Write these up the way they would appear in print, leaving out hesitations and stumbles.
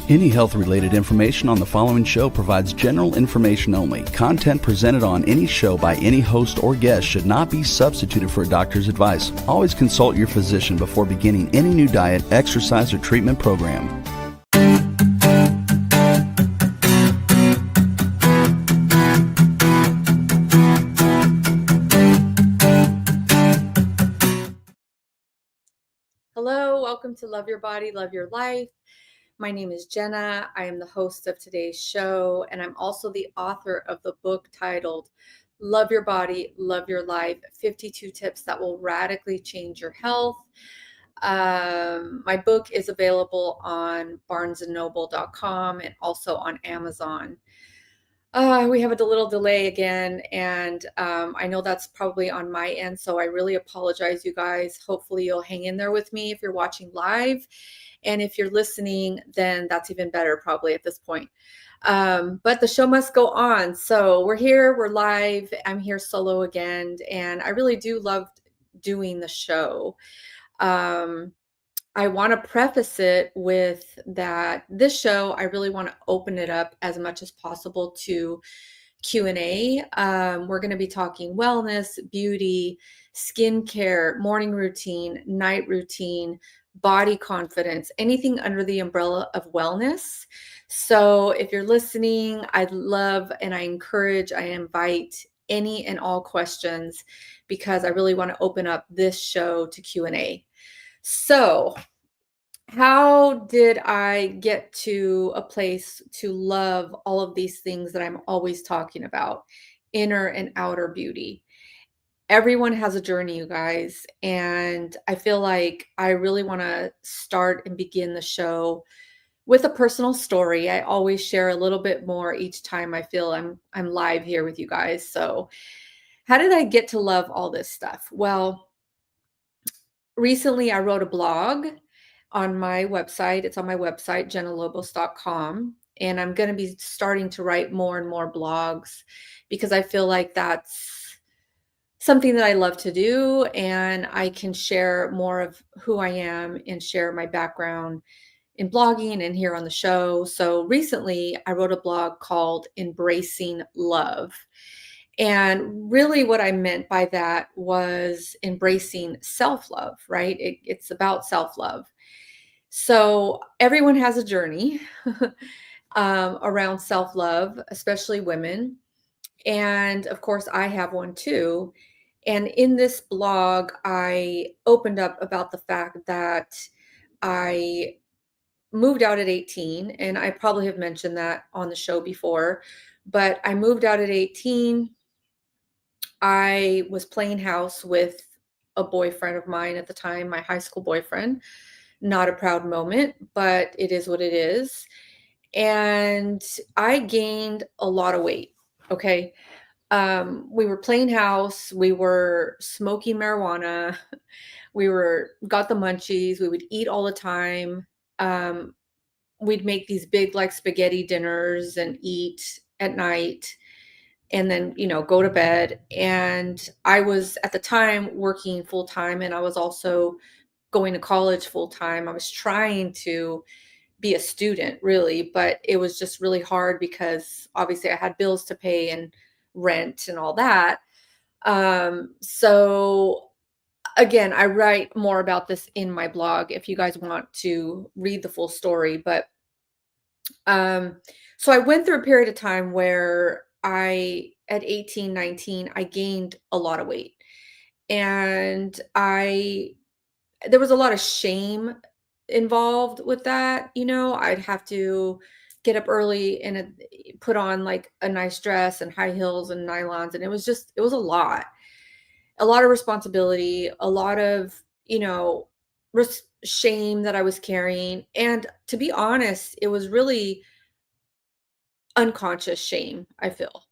Any health-related information on the following show provides general information only. Content presented on any show by any host or guest should not be substituted for a doctor's advice. Always consult your physician before beginning any new diet, exercise, or treatment program. Hello, welcome to Love Your Body, Love Your Life. My name is Jenna. I am the host of today's show, and I'm also the author of the book titled Love Your Body, Love Your Life, 52 Tips That Will Radically Change Your Health. My book is available on barnesandnoble.com and also on Amazon. We have a little delay again, and I know that's probably on my end, so I really apologize, you guys. Hopefully you'll hang in there with me if you're watching live, and if you're listening, then that's even better probably at this point. But the show must go on, so we're here, we're live. I'm here solo again, and I really do love doing the show. I want to preface it with that this show, I really want to open it up as much as possible to Q&A. We're going to be talking wellness, beauty, skincare, morning routine, night routine, body confidence, anything under the umbrella of wellness. So if you're listening, I'd love and I encourage, I invite any and all questions because I really want to open up this show to Q&A. So, how did I get to a place to love all of these things that I'm always talking about, inner and outer beauty? Everyone has a journey, you guys, and I feel like I really want to start and begin the show with a personal story. I always share a little bit more each time I feel I'm live here with you guys. So, how did I get to love all this stuff? Well, recently I wrote a blog on my website. It's on my website, jennalobos.com. And I'm going to be starting to write more and more blogs because I feel like that's something that I love to do. And I can share more of who I am and share my background in blogging and here on the show. So recently I wrote a blog called Embracing Love. And really what I meant by that was embracing self-love, right? It's about self-love. So everyone has a journey around self-love, especially women. And of course, I have one too. And in this blog, I opened up about the fact that I moved out at 18, and I probably have mentioned that on the show before, but I moved out at 18. I was playing house with a boyfriend of mine at the time, my high school boyfriend. Not a proud moment, but it is what it is. And I gained a lot of weight. Okay. We were playing house. We were smoking marijuana. We got the munchies. We would eat all the time. We'd make these big like spaghetti dinners and eat at night and then, go to bed. And I was at the time working full time, and I was also going to college full time. I was trying to be a student really, but it was just really hard because obviously I had bills to pay and rent and all that. So again, I write more about this in my blog if you guys want to read the full story. But so I went through a period of time where at 18, 19, I gained a lot of weight. And there was a lot of shame involved with that. I'd have to get up early and put on like a nice dress and high heels and nylons. And it was a lot of responsibility, a lot of, shame that I was carrying. And to be honest, it was really unconscious shame, I feel.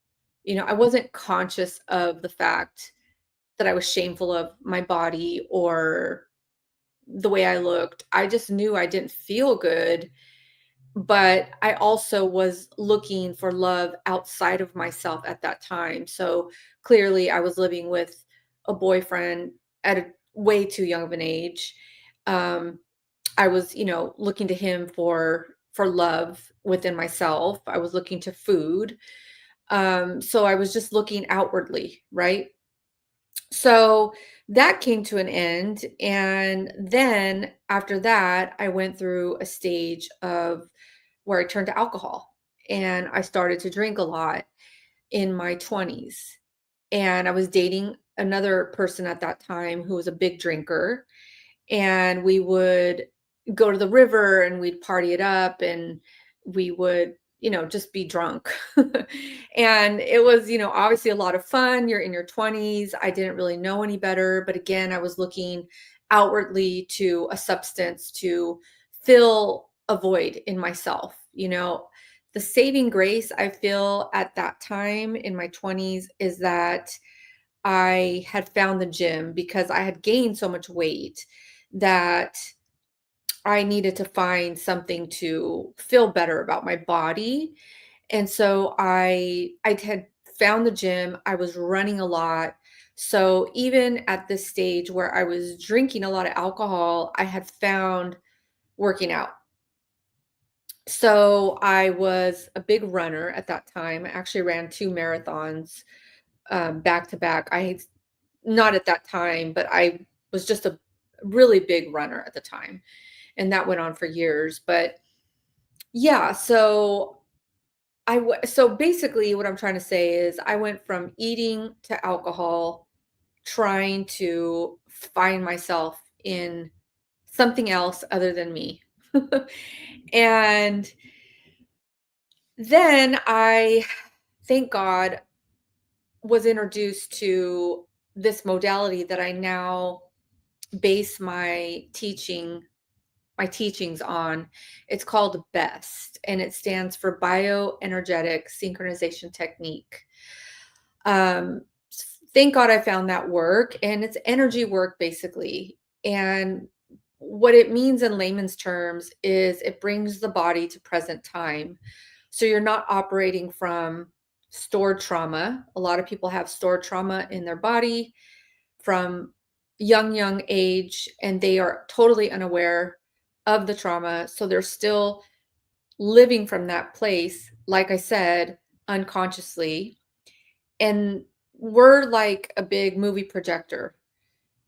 I wasn't conscious of the fact that I was shameful of my body or the way I looked. I just knew I didn't feel good, but I also was looking for love outside of myself at that time. So clearly I was living with a boyfriend at a way too young of an age. I was, looking to him for for love within myself. I was looking to food. So I was just looking outwardly, right? So that came to an end. And then after that, I went through a stage of where I turned to alcohol and I started to drink a lot in my 20s. And I was dating another person at that time who was a big drinker, and we would go to the river and we'd party it up, and we would, just be drunk. And it was, obviously a lot of fun. You're in your 20s. I didn't really know any better, but again, I was looking outwardly to a substance to fill a void in myself. The saving grace I feel at that time in my 20s is that I had found the gym because I had gained so much weight that I needed to find something to feel better about my body. And so I had found the gym. I was running a lot. So even at this stage where I was drinking a lot of alcohol, I had found working out. So I was a big runner at that time. I actually ran 2 marathons back to back. Not at that time, but I was just a really big runner at the time, and that went on for years. But yeah, so basically what I'm trying to say is I went from eating to alcohol, trying to find myself in something else other than me. And then I, thank God, was introduced to this modality that I now base my teachings on. It's called BEST, and it stands for Bioenergetic Synchronization Technique. Um, thank God I found that work, and it's energy work basically. And what it means in layman's terms is it brings the body to present time. So you're not operating from stored trauma. A lot of people have stored trauma in their body from young age, and they are totally unaware of the trauma. So they're still living from that place, like I said, unconsciously. And we're like a big movie projector.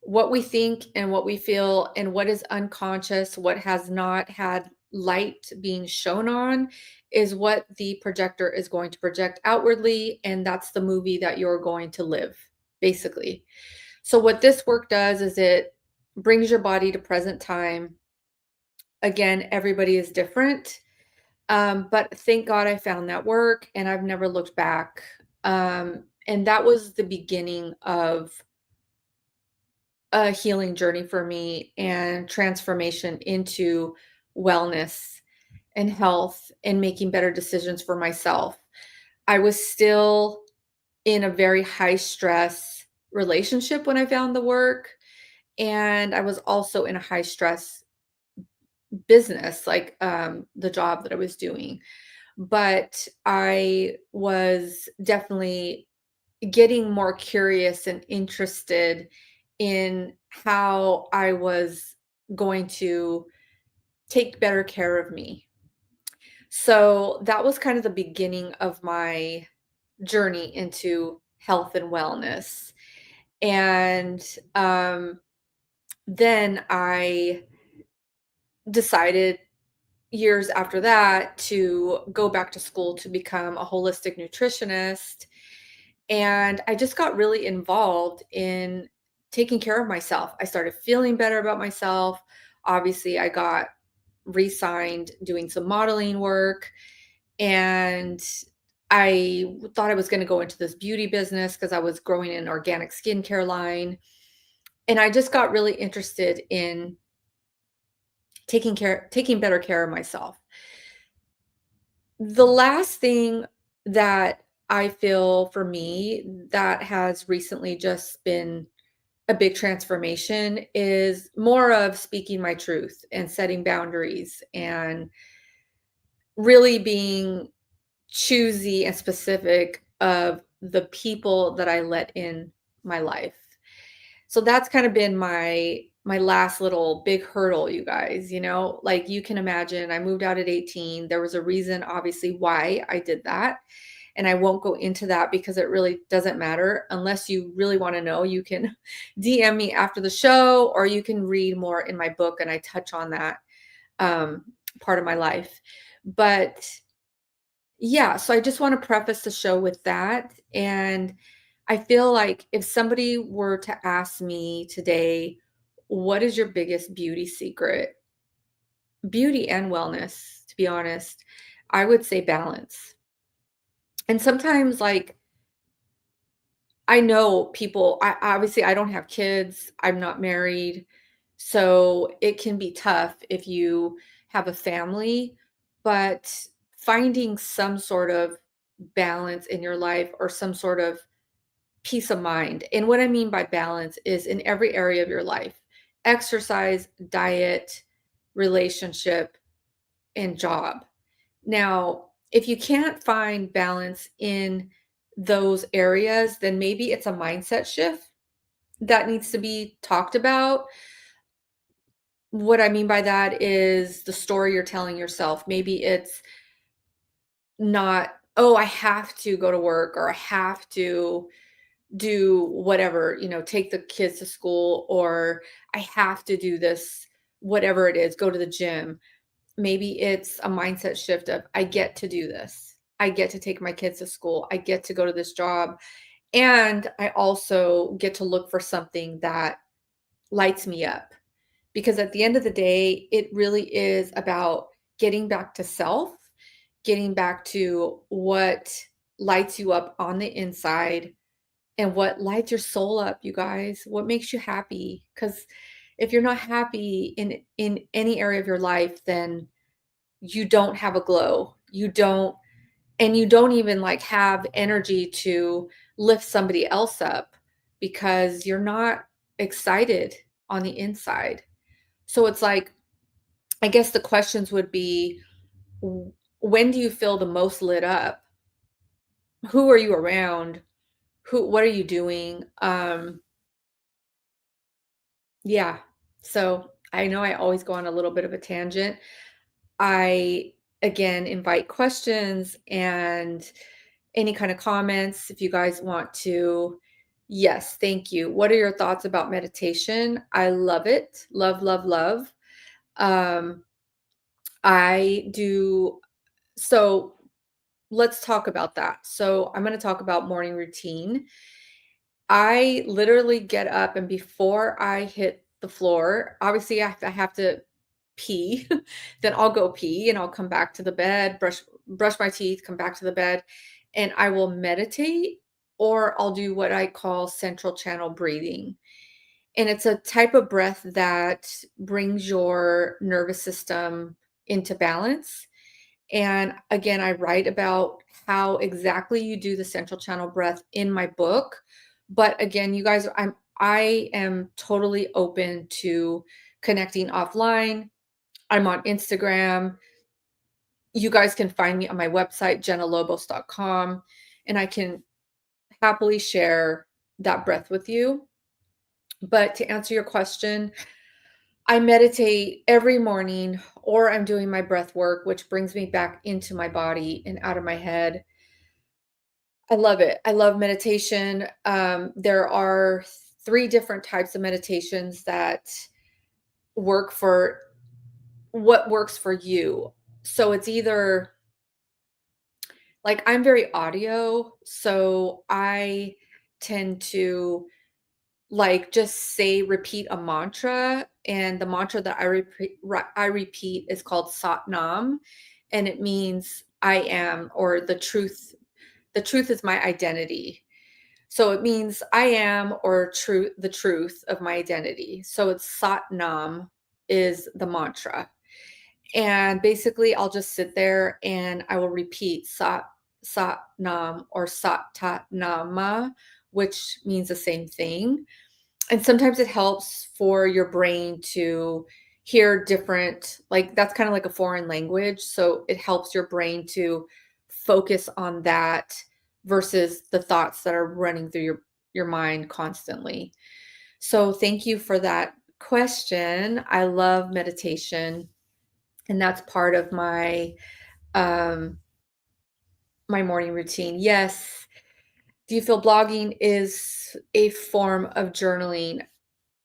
What we think and what we feel and what is unconscious, what has not had light being shown on, is what the projector is going to project outwardly. And that's the movie that you're going to live, basically. So what this work does is it brings your body to present time. Again, everybody is different. But thank God I found that work and I've never looked back. And that was the beginning of a healing journey for me and transformation into wellness and health and making better decisions for myself. I was still in a very high stress relationship when I found the work. And I was also in a high stress business, like the job that I was doing. But I was definitely getting more curious and interested in how I was going to take better care of me. So that was kind of the beginning of my journey into health and wellness. And then I decided years after that to go back to school to become a holistic nutritionist. And I just got really involved in taking care of myself. I started feeling better about myself. Obviously, I got re signed doing some modeling work. And I thought I was going to go into this beauty business because I was growing an organic skincare line. And I just got really interested in taking better care of myself. The last thing that I feel for me that has recently just been a big transformation is more of speaking my truth and setting boundaries and really being choosy and specific of the people that I let in my life. So that's kind of been my last little big hurdle, you guys, like you can imagine, I moved out at 18. There was a reason, obviously, why I did that. And I won't go into that because it really doesn't matter. Unless you really want to know, you can DM me after the show, or you can read more in my book, and I touch on that part of my life. But yeah, so I just want to preface the show with that. And I feel like if somebody were to ask me today, what is your biggest beauty secret? Beauty and wellness, to be honest, I would say balance. And sometimes, like, I know people, I don't have kids, I'm not married, so it can be tough if you have a family, but finding some sort of balance in your life, or some sort of peace of mind. And what I mean by balance is in every area of your life: exercise, diet, relationship, and job. Now, if you can't find balance in those areas, then maybe it's a mindset shift that needs to be talked about. What I mean by that is the story you're telling yourself. Maybe it's not, oh, I have to go to work, or I have to do whatever, take the kids to school, or I have to do this, whatever it is, go to the gym. Maybe it's a mindset shift of, I get to do this. I get to take my kids to school. I get to go to this job. And I also get to look for something that lights me up. Because at the end of the day, it really is about getting back to self, getting back to what lights you up on the inside, and what lights your soul up, you guys. What makes you happy? Because if you're not happy in any area of your life, then you don't have a glow. You don't even like have energy to lift somebody else up, because you're not excited on the inside. So it's like, I guess the questions would be, when do you feel the most lit up? Who are you around? What are you doing? Yeah. So I know I always go on a little bit of a tangent. I, again, invite questions and any kind of comments if you guys want to. Yes, thank you. What are your thoughts about meditation? I love it. Love, love, love. Um, I do. So let's talk about that. So I'm going to talk about morning routine. I literally get up, and before I hit the floor, obviously I have to pee, then I'll go pee and I'll come back to the bed, brush my teeth, come back to the bed, and I will meditate, or I'll do what I call central channel breathing. And it's a type of breath that brings your nervous system into balance. And again, I write about how exactly you do the central channel breath in my book. But again, you guys, I am totally open to connecting offline. I'm on Instagram. You guys can find me on my website, jennalobos.com, and I can happily share that breath with you. But to answer your question, I meditate every morning, or I'm doing my breath work, which brings me back into my body and out of my head. I love it. I love meditation. There are 3 different types of meditations that work for what works for you. So it's either, like, I'm very audio, so I tend to, like, just repeat a mantra, and the mantra that I repeat is called Sat Nam, and it means I am, or the truth. The truth is my identity. So it means I am, or the truth of my identity. So it's Sat Nam is the mantra. And basically I'll just sit there and I will repeat Sat Nam, or Sat Ta Nama, which means the same thing. And sometimes it helps for your brain to hear different, like, that's kind of like a foreign language. So it helps your brain to focus on that versus the thoughts that are running through your mind constantly. So thank you for that question. I love meditation, and that's part of um my morning routine. Yes. Do you feel blogging is a form of journaling?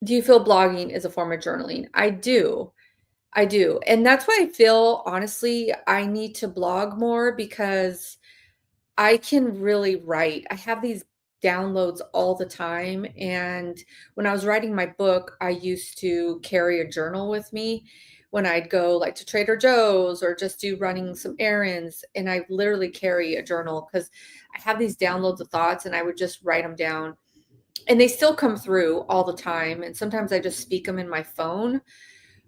Do you feel blogging is a form of journaling? I do. I do. And that's why I feel honestly I need to blog more because I can really write. I have these downloads all the time. And when I was writing my book, I used to carry a journal with me when I'd go like to Trader Joe's or just do running some errands. And I literally carry a journal because I have these downloads of thoughts and I would just write them down. And they still come through all the time. And sometimes I just speak them in my phone,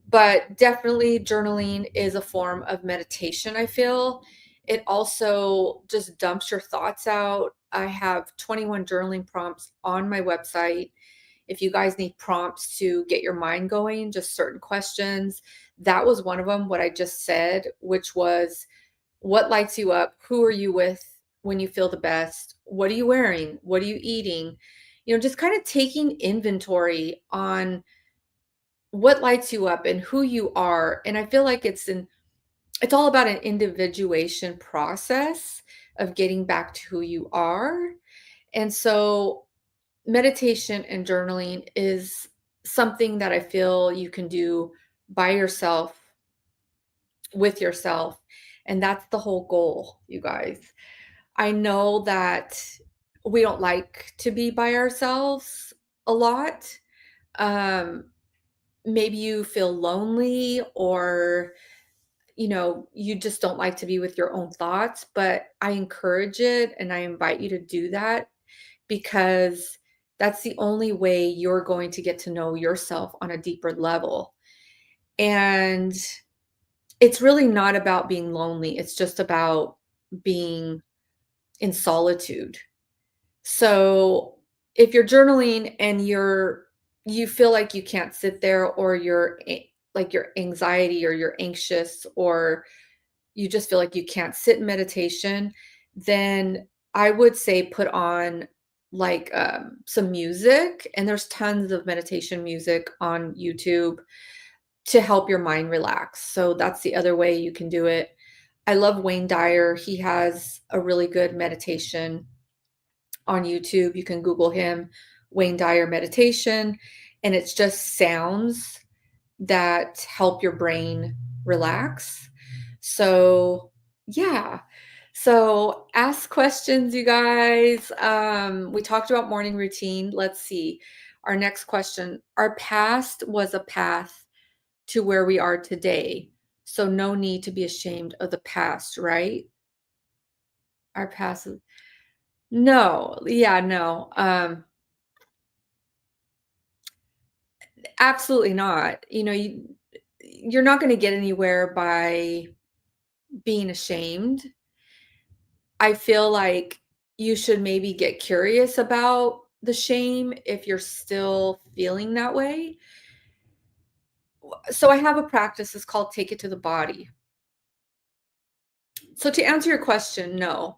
but definitely journaling is a form of meditation, I feel. It also just dumps your thoughts out. I have 21 journaling prompts on my website. If you guys need prompts to get your mind going, just certain questions, that was one of them, what I just said, which was what lights you up? Who are you with when you feel the best? What are you wearing? What are you eating? Just kind of taking inventory on what lights you up and who you are. And I feel like it's all about an individuation process of getting back to who you are. And so meditation and journaling is something that I feel you can do by yourself, with yourself. And that's the whole goal, you guys. I know that we don't like to be by ourselves a lot. Um, Maybe you feel lonely or you just don't like to be with your own thoughts, but I encourage it and I invite you to do that because that's the only way you're going to get to know yourself on a deeper level. And it's really not about being lonely, it's just about being in solitude. So if you're journaling and you feel like you can't sit there or like your anxiety or you're anxious or you just feel like you can't sit in meditation, then I would say put on like some music. And there's tons of meditation music on YouTube to help your mind relax. So that's the other way you can do it. I love Wayne Dyer. He has a really good meditation on YouTube. You can Google him, Wayne Dyer meditation, and it's just sounds that help your brain relax. So, yeah. So, ask questions, you guys. We talked about morning routine. Let's see. Our next question. Our past was a path to where we are today. So, no need to be ashamed of the past, right? Our past. No. Yeah, no. Absolutely not. You're not going to get anywhere by being ashamed. I feel like you should maybe get curious about the shame if you're still feeling that way. So I have a practice, it's called take it to the body. So to answer your question, no,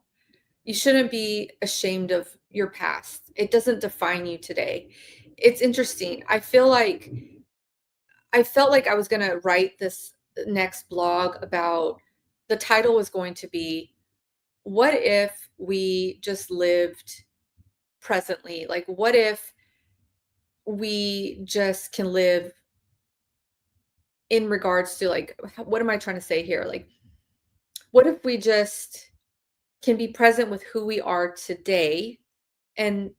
you shouldn't be ashamed of your past. It doesn't define you today. It's interesting. I felt like I was going to write this next blog about the title was going to be what if we just lived presently? Like, what if we just can live in regards to like, what am I trying to say here? Like, what if we just can be present with who we are today and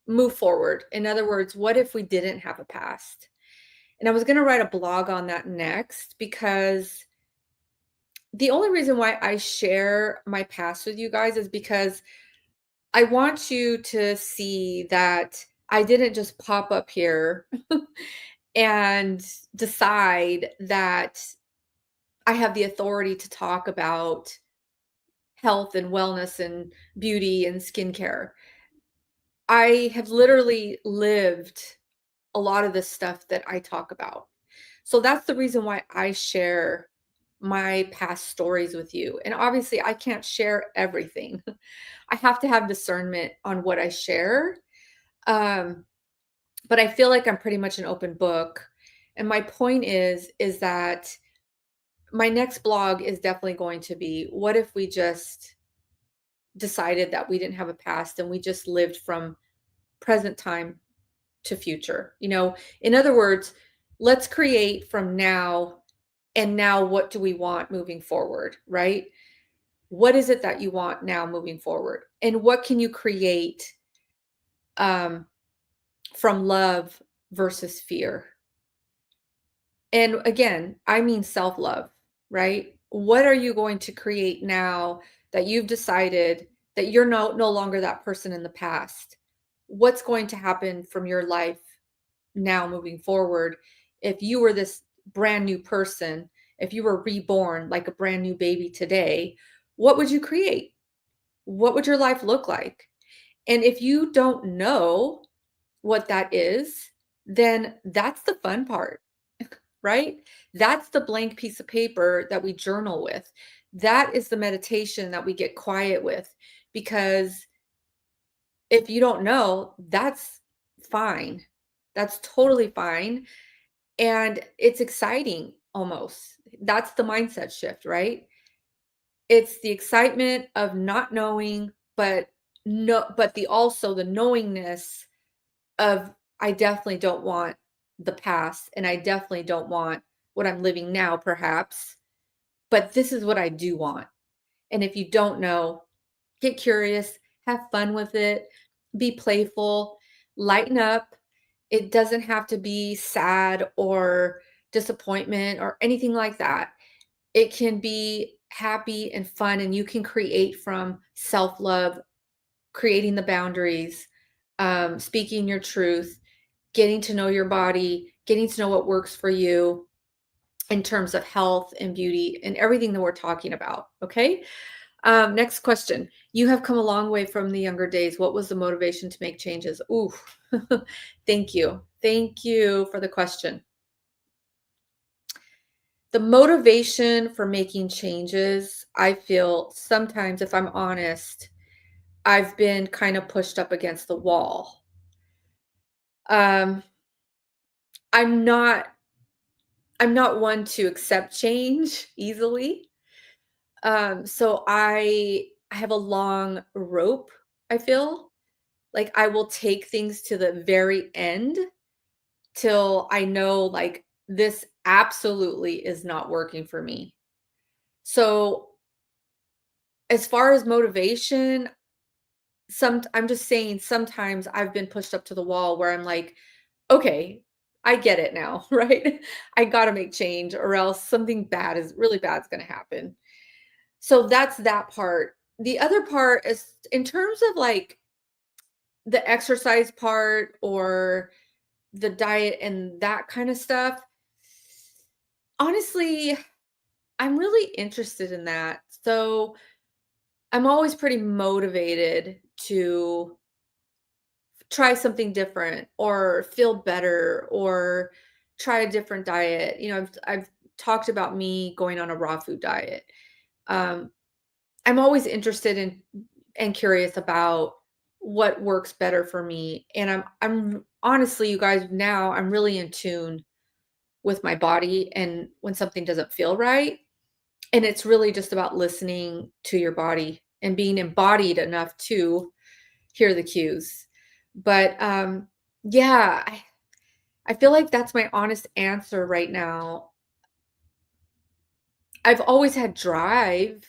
move forward? In other words, what if we didn't have a past? And I was going to write a blog on that next because the only reason why I share my past with you guys is because I want you to see that I didn't just pop up here and decide that I have the authority to talk about health and wellness and beauty and skincare. I have literally lived a lot of this stuff that I talk about. So that's the reason why I share my past stories with you. And obviously, I can't share everything. I have to have discernment on what I share. Um, but I feel like I'm pretty much an open book. And my point is that my next blog is definitely going to be, what if we just decided that we didn't have a past and we just lived from present time to future? In other words, let's create from now, and now what do we want moving forward, right? What is it that you want now moving forward? And what can you create um, from love versus fear? And again, I mean self love, right? What are you going to create now that you've decided that you're no longer that person in the past? What's going to happen from your life now moving forward if you were this brand new person? If you were reborn like a brand new baby today, what would you create? What would your life look like? And if you don't know what that is, then that's the fun part, right? That's the blank piece of paper that we journal with. That is the meditation that we get quiet with. Because if you don't know, that's fine. That's totally fine. And it's exciting almost. That's the mindset shift, right? It's the excitement of not knowing, but the knowingness of, I definitely don't want the past, and I definitely don't want what I'm living now perhaps, but this is what I do want. And if you don't know, get curious, have fun with it, be playful, lighten up. It doesn't have to be sad or disappointment or anything like that. It can be happy and fun, and you can create from self-love, creating the boundaries, speaking your truth, getting to know your body, getting to know what works for you in terms of health and beauty and everything that we're talking about. Okay. Next question. You have come a long way from the younger days. What was the motivation to make changes? Ooh, thank you. Thank you for the question. The motivation for making changes, I feel sometimes, if I'm honest, I've been kind of pushed up against the wall. Um, I'm not I'm not one to accept change easily. So I have a long rope, I feel. Like I will take things to the very end till I know like this absolutely is not working for me. So as far as motivation, I'm just saying sometimes I've been pushed up to the wall where I'm like, okay, I get it now, right? I got to make change or else something bad is really bad is going to happen. So that's that part. The other part is in terms of like the exercise part or the diet and that kind of stuff. Honestly, I'm really interested in that. So I'm always pretty motivated to try something different or feel better or try a different diet. I've talked about me going on a raw food diet. Um, I'm always interested in and curious about what works better for me. And I'm honestly, you guys, now I'm really in tune with my body and when something doesn't feel right. And it's really just about listening to your body and being embodied enough to hear the cues. But yeah, I feel like that's my honest answer right now. I've always had drive,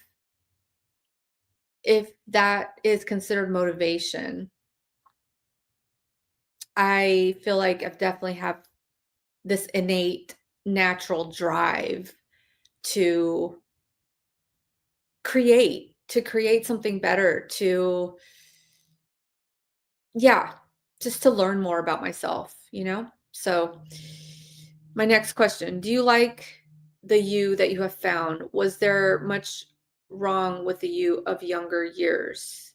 if that is considered motivation. I feel like I've definitely have this innate natural drive to create something better, to yeah, just to learn more about myself. So, my next question, do you like the you that you have found? Was there much wrong with the you of younger years?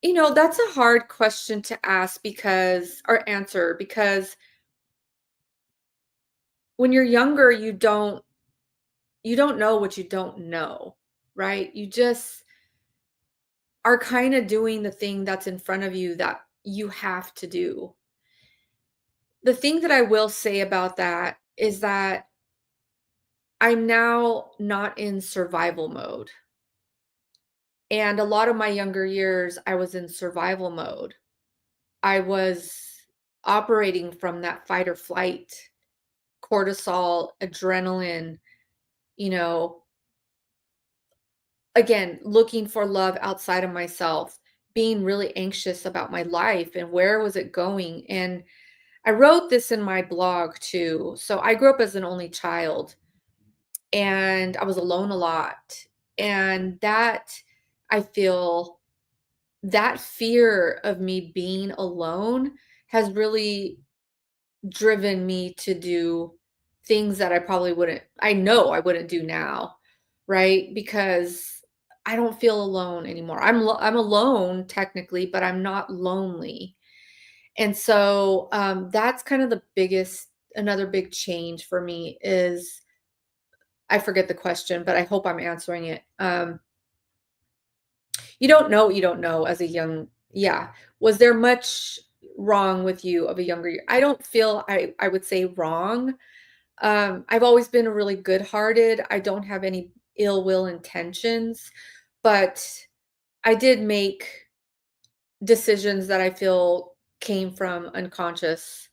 That's a hard question to ask because or answer because when you're younger, you don't know what you don't know, right? You just are kind of doing the thing that's in front of you that you have to do. The thing that I will say about that is that I'm now not in survival mode. And a lot of my younger years, I was in survival mode. I was operating from that fight or flight, cortisol, adrenaline, you know, again, looking for love outside of myself, being really anxious about my life and where was it going. And I wrote this in my blog too. So I grew up as an only child and I was alone a lot. And that I feel that fear of me being alone has really driven me to do things that I probably wouldn't I know I wouldn't do now, right? Because I don't feel alone anymore. I'm alone technically, but I'm not lonely. And so that's kind of the biggest another big change for me is I forget the question, but I hope I'm answering it. You don't know what you don't know as a young yeah. Was there much wrong with you of a younger year? I don't feel I would say wrong. I've always been really good-hearted. I don't have any ill will intentions, but I did make decisions that I feel came from unconscious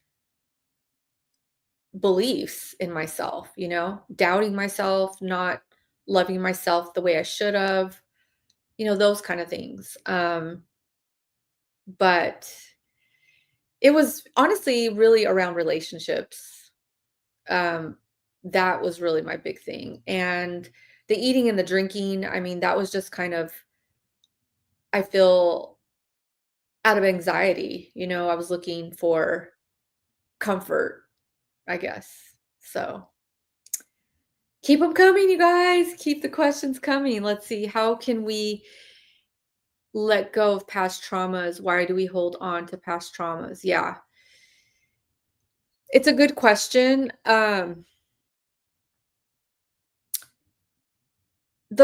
beliefs in myself, doubting myself, not loving myself the way I should have, those kind of things. But it was honestly really around relationships. Um, that was really my big thing. And the eating and the drinking, I mean, that was just kind of, I feel out of anxiety, I was looking for comfort, I guess. So keep them coming, you guys. Keep the questions coming. Let's see. How can we let go of past traumas? Why do we hold on to past traumas? Yeah. It's a good question. The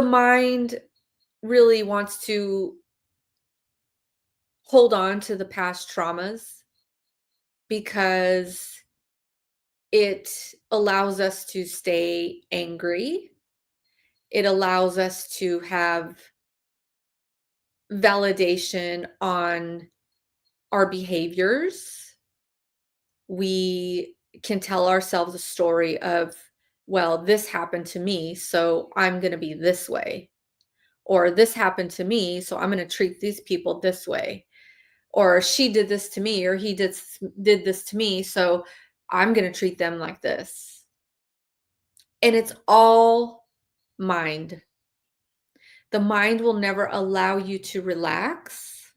mind really wants to hold on to the past traumas because it allows us to stay angry. It allows us to have validation on our behaviors. We can tell ourselves a story of, well, this happened to me, so I'm going to be this way. Or this happened to me, so I'm going to treat these people this way. Or she did this to me, or he did this to me, so I'm going to treat them like this. And it's all mind. The mind will never allow you to relax.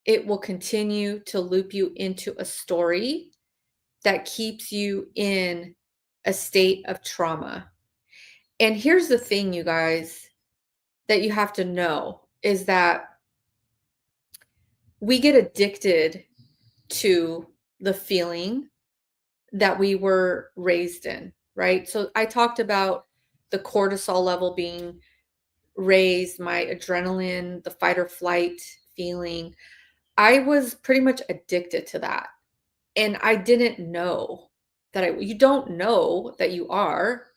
It will continue to loop you into a story that keeps you in a state of trauma. And here's the thing, you guys, that you have to know is that we get addicted to the feeling that we were raised in, right? So I talked about the cortisol level being raised, my adrenaline, the fight or flight feeling. I was pretty much addicted to that. And I didn't know that you don't know that you are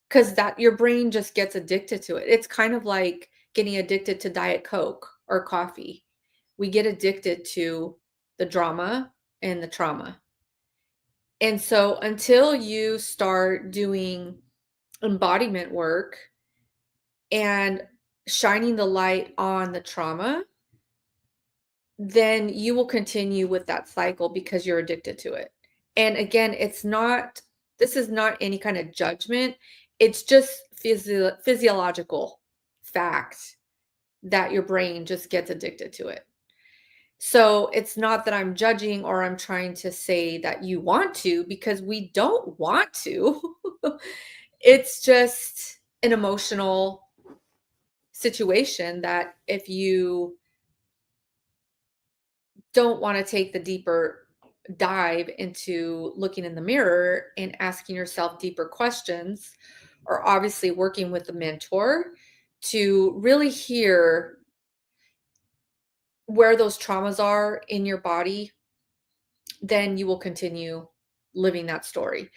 because that your brain just gets addicted to it. It's kind of like getting addicted to Diet Coke or coffee. We get addicted to the drama and the trauma. And so until you start doing embodiment work and shining the light on the trauma, then you will continue with that cycle because you're addicted to it. And again, this is not any kind of judgment. It's just physiological fact that your brain just gets addicted to it. So it's not that I'm judging or I'm trying to say that you want to because we don't want to. It's just an emotional situation that if you don't want to take the deeper dive into looking in the mirror and asking yourself deeper questions, or obviously working with a mentor to really hear where those traumas are in your body then you will continue living that story.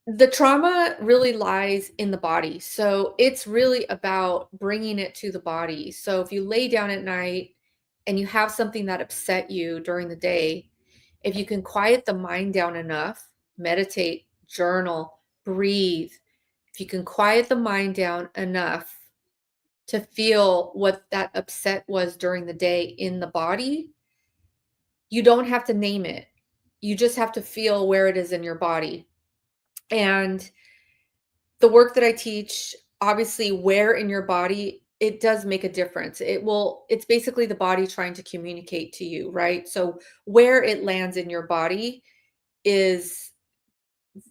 The trauma really lies in the body. So it's really about bringing it to the body. So if you lay down at night and you have something that upset you during the day, if you can quiet the mind down enough, meditate, journal, breathe, if you can quiet the mind down enough to feel what that upset was during the day in the body, you don't have to name it. You just have to feel where it is in your body. And the work that I teach, obviously, where in your body, it does make a difference. It's basically the body trying to communicate to you, right? So where it lands in your body is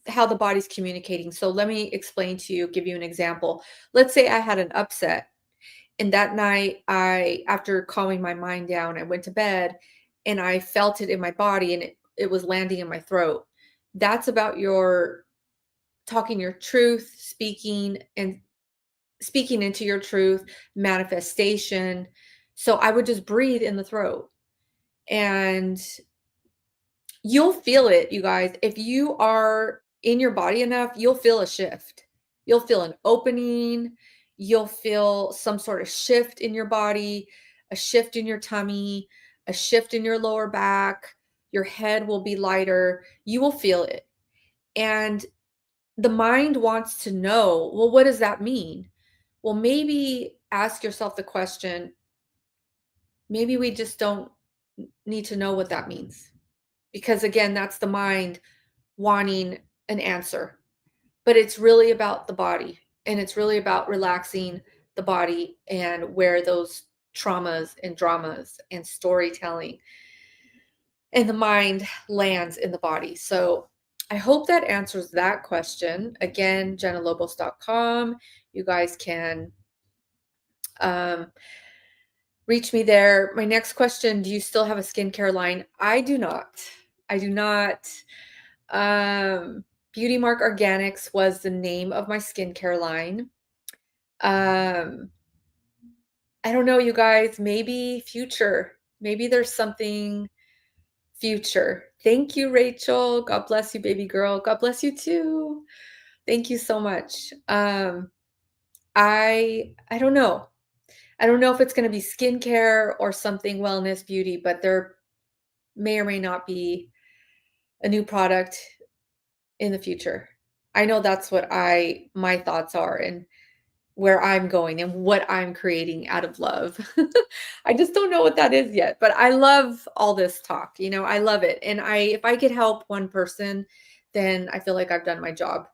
how the body's communicating. So let me explain to you, give you an example. Let's say I had an upset, and that night after calming my mind down, I went to bed and I felt it in my body, and it was landing in my throat. That's about your talking your truth, speaking into your truth, manifestation. So I would just breathe in the throat, and you'll feel it, you guys. If you are in your body enough, you'll feel a shift. You'll feel an opening. You'll feel some sort of shift in your body, a shift in your tummy, a shift in your lower back. Your head will be lighter. You will feel it. And the mind wants to know, well, what does that mean? Well, maybe ask yourself the question, maybe we just don't need to know what that means. Because again, that's the mind wanting an answer. But it's really about the body, and it's really about relaxing the body and where those traumas and dramas and storytelling and the mind lands in the body. So I hope that answers that question. Again, jennalobos.com. You guys can um, reach me there. My next question, do you still have a skincare line? I do not. I do not. Beauty Mark Organics was the name of my skincare line. Um, I don't know, you guys, maybe future. Maybe there's something future. Thank you, Rachel. God bless you, baby girl. God bless you too. Thank you so much. I don't know. I don't know if it's going to be skincare or something wellness beauty, but there may or may not be a new product in the future. I know that's what my thoughts are and where I'm going and what I'm creating out of love. I just don't know what that is yet, but I love all this talk. I love it. And if I could help one person, then I feel like I've done my job.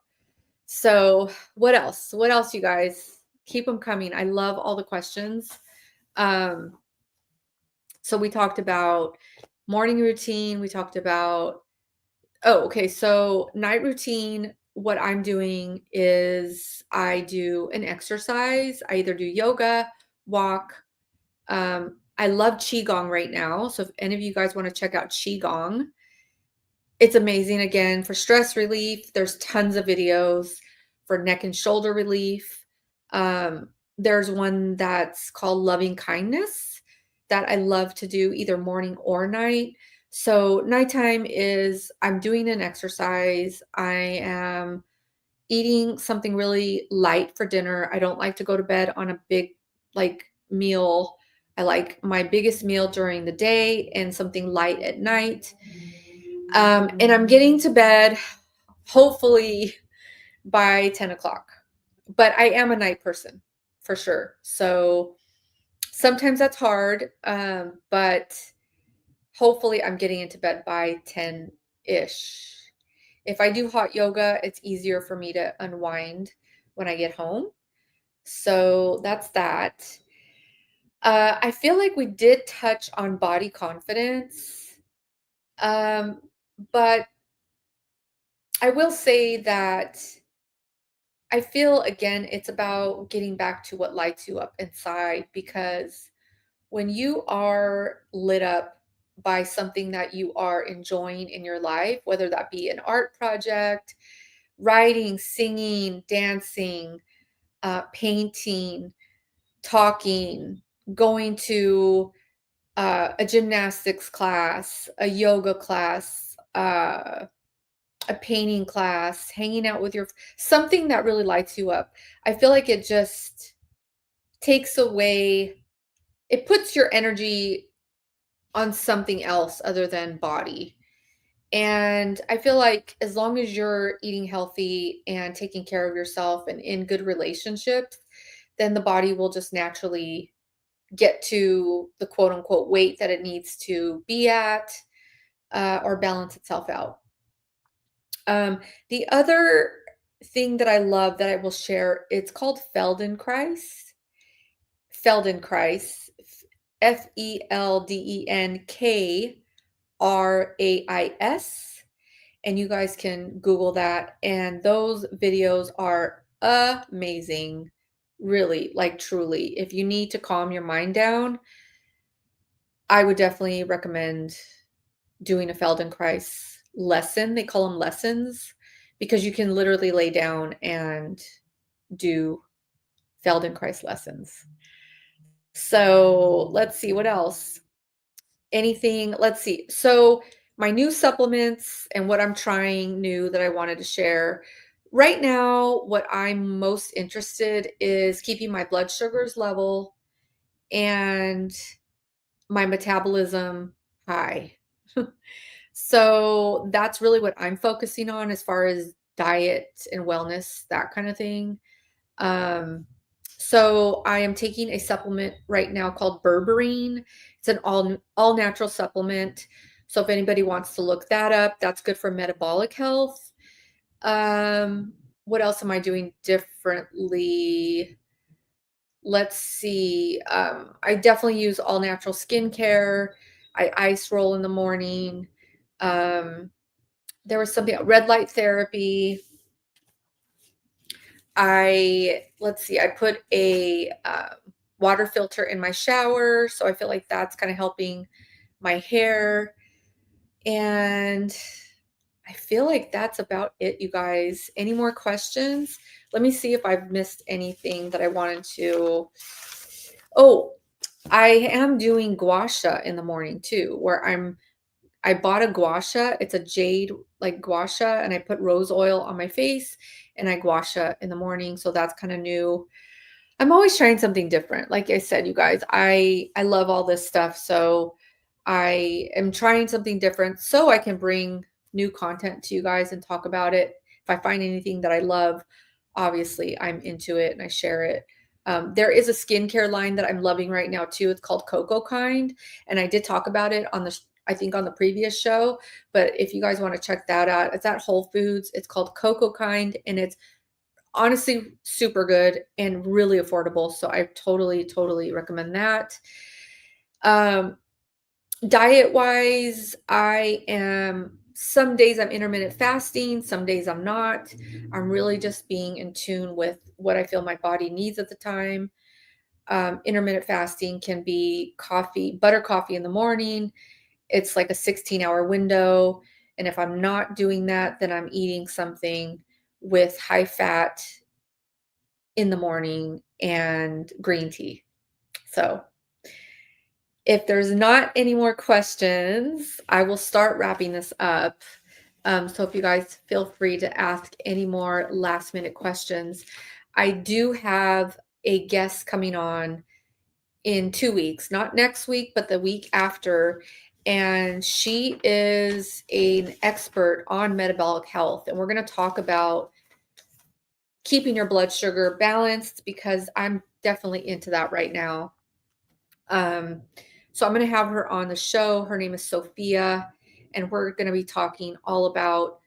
So, what else? What else, you guys? Keep them coming. I love all the questions. So we talked about morning routine. We talked about, oh, okay. So night routine, what I'm doing is I do an exercise. I either do yoga, walk. I love Qigong right now. So if any of you guys want to check out Qigong, it's amazing. Again, for stress relief, there's tons of videos for neck and shoulder relief. There's one that's called Loving Kindness that I love to do either morning or night. So nighttime is I'm doing an exercise. I am eating something really light for dinner. I don't like to go to bed on a big meal. I like my biggest meal during the day and something light at night. And I'm getting to bed hopefully by 10 o'clock. But I am a night person for sure. So sometimes that's hard, but hopefully I'm getting into bed by 10-ish. If I do hot yoga, it's easier for me to unwind when I get home. So that's that. I feel like we did touch on body confidence. But I will say that I feel, again, it's about getting back to what lights you up inside, because when you are lit up by something that you are enjoying in your life, whether that be an art project, writing, singing, dancing, painting, talking, going to a gymnastics class, a yoga class, a painting class, hanging out with your something that really lights you up. I feel like it just takes away it puts your energy on something else other than body. And I feel like as long as you're eating healthy and taking care of yourself and in good relationships, then the body will just naturally get to the quote unquote weight that it needs to be at, or balance itself out. Um, the other thing that I love that I will share, it's called Feldenkrais. Feldenkrais, Feldenkrais. And you guys can Google that. And those videos are amazing. Really, like truly. If you need to calm your mind down, I would definitely recommend doing a Feldenkrais lesson. They call them lessons because you can literally lay down and do Feldenkrais lessons. So let's see what else. Anything, let's see. So my new supplements and what I'm trying new that I wanted to share. Right now, what I'm most interested is keeping my blood sugars level and my metabolism high. So that's really what I'm focusing on as far as diet and wellness, that kind of thing. Um, so I am taking a supplement right now called berberine. It's an all natural supplement. So if anybody wants to look that up, that's good for metabolic health. What else am I doing differently? Let's see. I definitely use all natural skincare. I ice roll in the morning. Um, there was something red light therapy. Let's see, I put a water filter in my shower, so I feel like that's kind of helping my hair. And I feel like that's about it, you guys. Any more questions? Let me see if I've missed anything that I wanted to. Oh, I am doing gua sha in the morning too, where I bought a gua sha. It's a jade like gua sha, and I put rose oil on my face and I gua sha in the morning. So that's kind of new. I'm always trying something different. Like I said, you guys, I love all this stuff. So I am trying something different so I can bring new content to you guys and talk about it. If I find anything that I love, obviously I'm into it and I share it. There is a skincare line that I'm loving right now too. It's called Coco Kind, and I did talk about it on I think on the previous show. But if you guys want to check that out, it's at Whole Foods. It's called Coco Kind, and it's honestly super good and really affordable. So I totally recommend that. Um, Diet wise, some days I'm intermittent fasting, some days I'm not. I'm really just being in tune with what I feel my body needs at the time. Intermittent fasting can be butter coffee in the morning. It's like a 16-hour window. And if I'm not doing that, then I'm eating something with high fat in the morning and green tea. So if there's not any more questions, I will start wrapping this up. So if you guys feel free to ask any more last minute questions. I do have a guest coming on in 2 weeks, not next week, but the week after. And she is an expert on metabolic health. And we're going to talk about keeping your blood sugar balanced because I'm definitely into that right now. So I'm going to have her on the show. Her name is Sophia, and we're going to be talking all about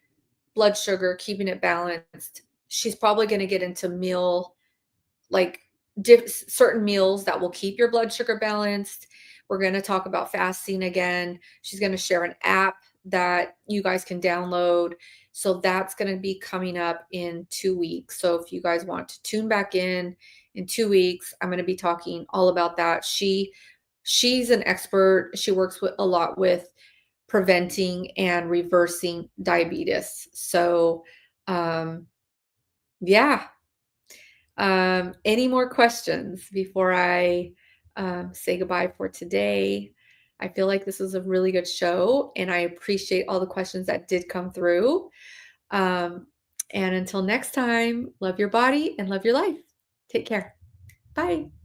blood sugar, keeping it balanced. She's probably going to get into like certain meals that will keep your blood sugar balanced. We're going to talk about fasting again. She's going to share an app that you guys can download. So that's going to be coming up in 2 weeks. So if you guys want to tune back in 2 weeks, I'm going to be talking all about that. She's an expert. She works with a lot with preventing and reversing diabetes. So yeah. Any more questions before I say goodbye for today? I feel like this is a really good show, and I appreciate all the questions that did come through. Um, and until next time, love your body and love your life. Take care. Bye.